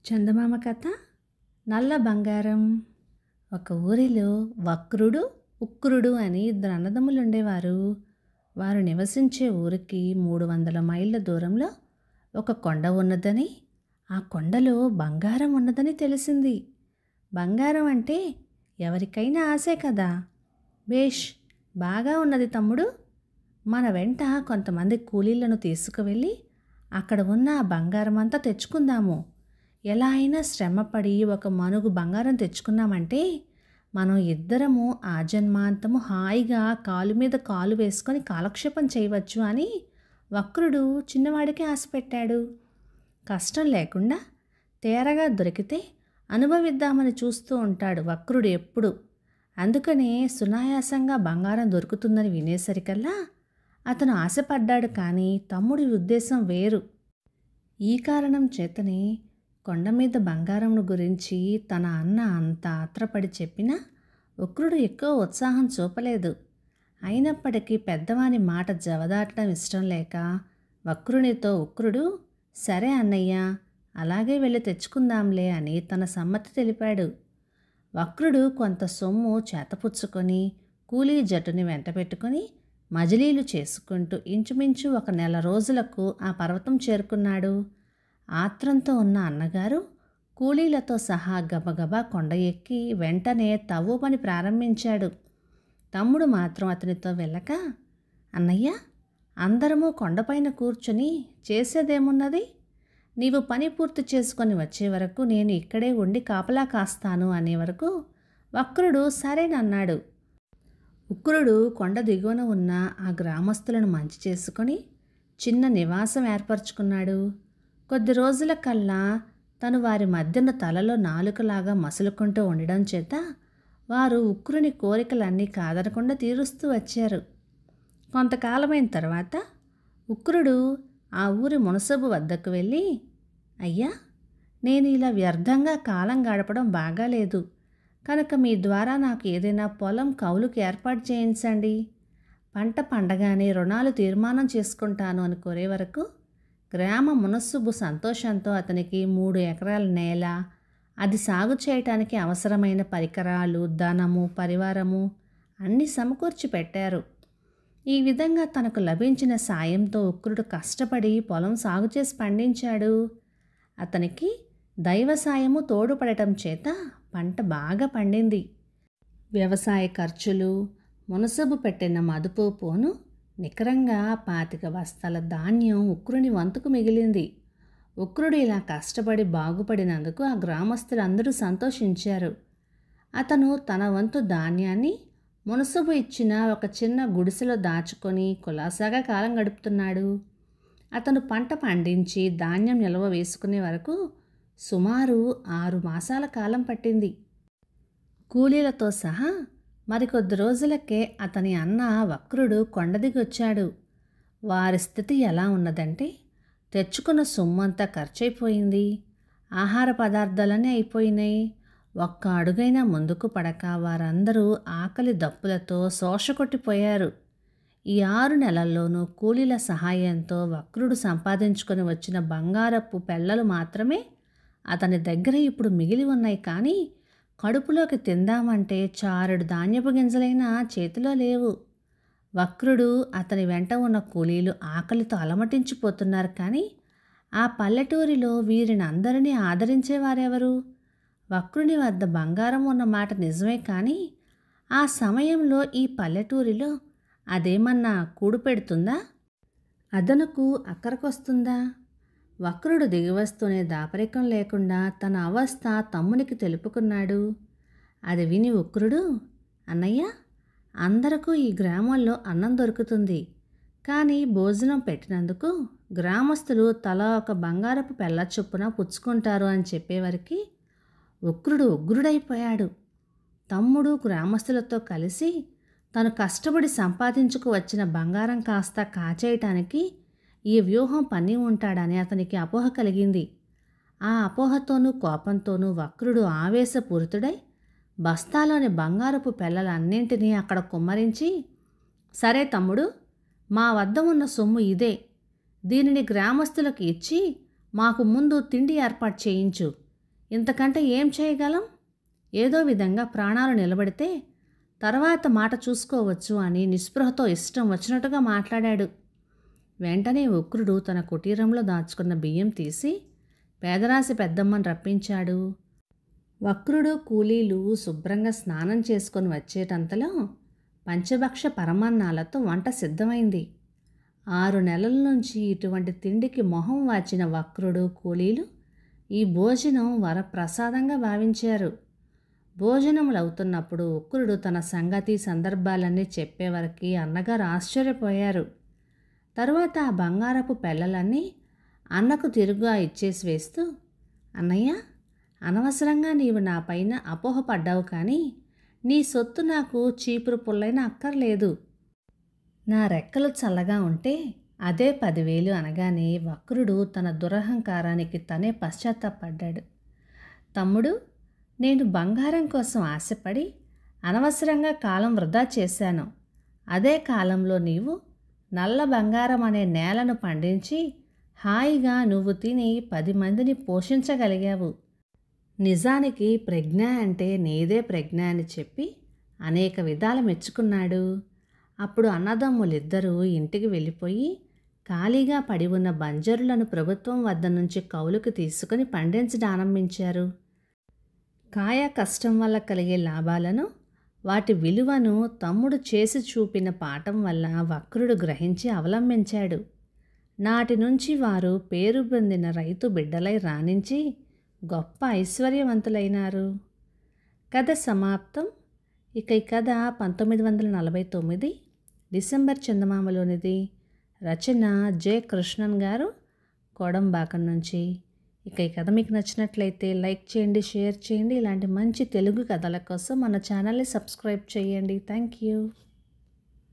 చందమామ కథ నల్ల బంగారం. ఒక ఊరిలో వక్రుడు, ఉక్రుడు అని ఇద్దరు అన్నదమ్ములు ఉండేవారు. వారు నివసించే ఊరికి 300 మైళ్ళ దూరంలో ఒక కొండ ఉన్నదని, ఆ కొండలో బంగారం ఉన్నదని తెలిసింది. బంగారం అంటే ఎవరికైనా ఆశే కదా. బేష్, బాగా ఉన్నది తమ్ముడు. మన వెంట కొంతమంది కూలీలను తీసుకువెళ్ళి అక్కడ ఉన్న ఆ బంగారం అంతా తెచ్చుకుందాము. ఎలా అయినా శ్రమపడి ఒక మనుగు బంగారం తెచ్చుకున్నామంటే మనం ఇద్దరము ఆ జన్మాంతము హాయిగా కాలు మీద కాలు వేసుకొని కాలక్షేపం చేయవచ్చు అని వక్రుడు చిన్నవాడికి ఆశ పెట్టాడు. కష్టం లేకుండా తేరగా దొరికితే అనుభవిద్దామని చూస్తూ ఉంటాడు వక్రుడు ఎప్పుడు. అందుకనే సునాయాసంగా బంగారం దొరుకుతుందని వినేసరికల్లా అతను ఆశపడ్డాడు. కానీ తమ్ముడి ఉద్దేశం వేరు. ఈ కారణం చేతనే కొండ మీద బంగారం గురించి తన అన్న అంత ఆత్రపడి చెప్పినా ఉక్రుడు ఎక్కువ ఉత్సాహం చూపలేదు. అయినప్పటికీ పెద్దవాని మాట జవదాటడం ఇష్టం లేక వక్రునితో ఉక్రుడు, సరే అన్నయ్య, అలాగే వెళ్ళి తెచ్చుకుందాంలే అని తన సమ్మతి తెలిపాడు. వక్రుడు కొంత సొమ్ము చేతపుచ్చుకొని కూలీ జట్టుని వెంటబెట్టుకొని మజిలీలు చేసుకుంటూ ఇంచుమించు 1 నెల రోజులకు ఆ పర్వతం చేరుకున్నాడు. ఆత్రంతో ఉన్న అన్నగారు కూలీలతో సహా గబగబా కొండ ఎక్కి వెంటనే తవ్వు పని ప్రారంభించాడు. తమ్ముడు మాత్రం అతనితో వెళ్ళక, అన్నయ్య, అందరము కొండపైన కూర్చుని చేసేదేమున్నది? నీవు పని పూర్తి చేసుకొని వచ్చే వరకు నేను ఇక్కడే ఉండి కాపలా కాస్తాను అనే వరకు వక్రుడు సరేనన్నాడు. ఉక్రుడు కొండ దిగువన ఉన్న ఆ గ్రామస్తులను మంచి చేసుకొని చిన్న నివాసం ఏర్పరచుకున్నాడు. కొద్ది రోజుల కల్లా తను వారి మధ్యన తలలో నాలుకలాగా మసులుకుంటూ ఉండడం చేత వారు ఉక్రుని కోరికలన్నీ కాదనకుండా తీరుస్తూ వచ్చారు. కొంతకాలమైన తర్వాత ఉక్రుడు ఆ ఊరి మునసబు వద్దకు వెళ్ళి, అయ్యా, నేను ఇలా వ్యర్థంగా కాలం గడపడం బాగాలేదు కనుక మీ ద్వారా నాకు ఏదైనా పొలం కౌలుకు ఏర్పాటు చేయించండి. పంట పండగానే రుణాలు తీర్మానం చేసుకుంటాను అని కోరే వరకు గ్రామ మునస్సుబు సంతోషంతో అతనికి 3 ఎకరాల నేల, అది సాగు చేయటానికి అవసరమైన పరికరాలు, ధనము, పరివారము అన్నీ సమకూర్చి పెట్టారు. ఈ విధంగా తనకు లభించిన సాయంతో ఉక్రుడు కష్టపడి పొలం సాగు చేసి పండించాడు. అతనికి దైవ సాయము తోడుపడటం చేత పంట బాగా పండింది. వ్యవసాయ ఖర్చులు, మునసబు పెట్టిన మదుపు పోను నికరంగా 25 బస్తాల ధాన్యం ఉక్రుని వంతుకు మిగిలింది. ఉక్రుడు ఇలా కష్టపడి బాగుపడినందుకు ఆ గ్రామస్తులందరూ సంతోషించారు. అతను తన వంతు ధాన్యాన్ని మునసబు ఇచ్చిన ఒక చిన్న గుడిసెలో దాచుకొని కులాసాగా కాలం గడుపుతున్నాడు. అతను పంట పండించి ధాన్యం నిల్వ వేసుకునే వరకు సుమారు 6 మాసాల కాలం పట్టింది. కూలీలతో సహా మరికొద్ది రోజులకే అతని అన్న వక్రుడు కొండ దిగొచ్చాడు. వారి స్థితి ఎలా ఉన్నదంటే తెచ్చుకున్న సొమ్మంతా ఖర్చయిపోయింది. ఆహార పదార్థాలన్నీ అయిపోయినాయి. ఒక్క అడుగైనా ముందుకు పడక వారందరూ ఆకలి దప్పులతో శోషకొట్టిపోయారు. ఈ 6 నెలల్లోనూ కూలీల సహాయంతో వక్రుడు సంపాదించుకొని వచ్చిన బంగారపు పెళ్ళలు మాత్రమే అతని దగ్గర ఇప్పుడు మిగిలి ఉన్నాయి. కానీ కడుపులోకి తిందామంటే చారెడు ధాన్యపు గింజలైనా చేతిలో లేవు. వక్రుడు, అతని వెంట ఉన్న కూలీలు ఆకలితో అలమటించిపోతున్నారు. కానీ ఆ పల్లెటూరిలో వీరిని అందరినీ ఆదరించేవారెవరు? వక్రుని వద్ద బంగారం ఉన్న మాట నిజమే, కానీ ఆ సమయంలో ఈ పల్లెటూరిలో అదేమన్నా కూడు పెడుతుందా? అదనుకు అక్కరకొస్తుందా? వక్రుడు దిగివస్తూనే దాపరికం లేకుండా తన అవస్థ తమ్మునికి తెలుపుకున్నాడు. అది విని ఉక్రుడు, అన్నయ్య, అందరకు ఈ గ్రామంలో అన్నం దొరుకుతుంది. కానీ భోజనం పెట్టినందుకు గ్రామస్తులు తలా ఒక బంగారపు పెళ్ళ చొప్పున పుచ్చుకుంటారు అని చెప్పేవరికి ఉక్రుడు ఉగ్రుడైపోయాడు. తమ్ముడు గ్రామస్తులతో కలిసి తను కష్టపడి సంపాదించుకు వచ్చిన బంగారం కాస్త కాచేయటానికి ఈ వ్యూహం పన్ని ఉంటాడని అతనికి అపోహ కలిగింది. ఆ అపోహతోనూ కోపంతోనూ వక్రుడు ఆవేశపూరితుడై బస్తాలోని బంగారపు పెళ్ళలన్నింటినీ అక్కడ కుమ్మరించి, సరే తమ్ముడు, మా వద్ద ఉన్న సొమ్ము ఇదే. దీనిని గ్రామస్తులకు ఇచ్చి మాకు ముందు తిండి ఏర్పాటు చేయించు. ఇంతకంటే ఏం చేయగలం? ఏదో విధంగా ప్రాణాలు నిలబడితే తర్వాత మాట చూసుకోవచ్చు అని నిస్పృహతో ఇష్టం వచ్చినట్టుగా మాట్లాడాడు. వెంటనే ఉగ్రుడు తన కుటీరంలో దాచుకున్న బియ్యం తీసి పేదరాశి పెద్దమ్మని రప్పించాడు. వక్రుడు కూలీలు శుభ్రంగా స్నానం చేసుకొని వచ్చేటంతలో పంచభక్ష పరమాన్నాలతో వంట సిద్ధమైంది. 6 నెలల నుంచి ఇటువంటి తిండికి మొహం వాచిన వక్రుడు కూలీలు ఈ భోజనం వరప్రసాదంగా భావించారు. భోజనములవుతున్నప్పుడు ఉగ్రుడు తన సంగతి సందర్భాలన్నీ చెప్పేవరకు అన్నగారు ఆశ్చర్యపోయారు. తరువాత ఆ బంగారపు పెళ్ళలన్నీ అన్నకు తిరుగుగా ఇచ్చేసి వేస్తూ, అన్నయ్య, అనవసరంగా నీవు నా పైన అపోహపడ్డావు, కానీ నీ సొత్తు నాకు చీపురు పుల్లైన అక్కర్లేదు. నా రెక్కలు చల్లగా ఉంటే అదే 10,000 అనగానే వక్రుడు తన దురహంకారానికి తనే పశ్చాత్తాపడ్డాడు. తమ్ముడు, నేను బంగారం కోసం ఆశపడి అనవసరంగా కాలం వృధా చేశాను. అదే కాలంలో నీవు నల్ల బంగారం అనే నేలను పండించి హాయిగా నువ్వు తిని 10 మందిని పోషించగలిగావు. నిజానికి ప్రజ్ఞ అంటే నీదే ప్రజ్ఞ అని చెప్పి అనేక విధాలు మెచ్చుకున్నాడు. అప్పుడు అన్నదమ్ములిద్దరూ ఇంటికి వెళ్ళిపోయి ఖాళీగా పడి ఉన్న బంజరులను ప్రభుత్వం వద్ద నుంచి కౌలుకు తీసుకుని పండించడారంభించారు. కాయ కష్టం వల్ల కలిగే లాభాలను, వాటి విలువను తమ్ముడు చేసి చూపిన పాఠం వల్ల వక్రుడు గ్రహించి అవలంబించాడు. నాటి నుంచి వారు పేరు పొందిన రైతు బిడ్డలై రాణించి గొప్ప ఐశ్వర్యవంతులైనారు. కథ సమాప్తం. ఇక ఈ కథ 1949 డిసెంబర్ చందమామలోనిది. రచన జె. కృష్ణన్ గారు, కోడంబాకం నుంచి. ఇక ఈ కథ మీకు నచ్చినట్లయితే లైక్ చేయండి, షేర్ చేయండి. ఇలాంటి మంచి తెలుగు కథల కోసం మన ఛానల్ని సబ్స్క్రైబ్ చేయండి. Thank you.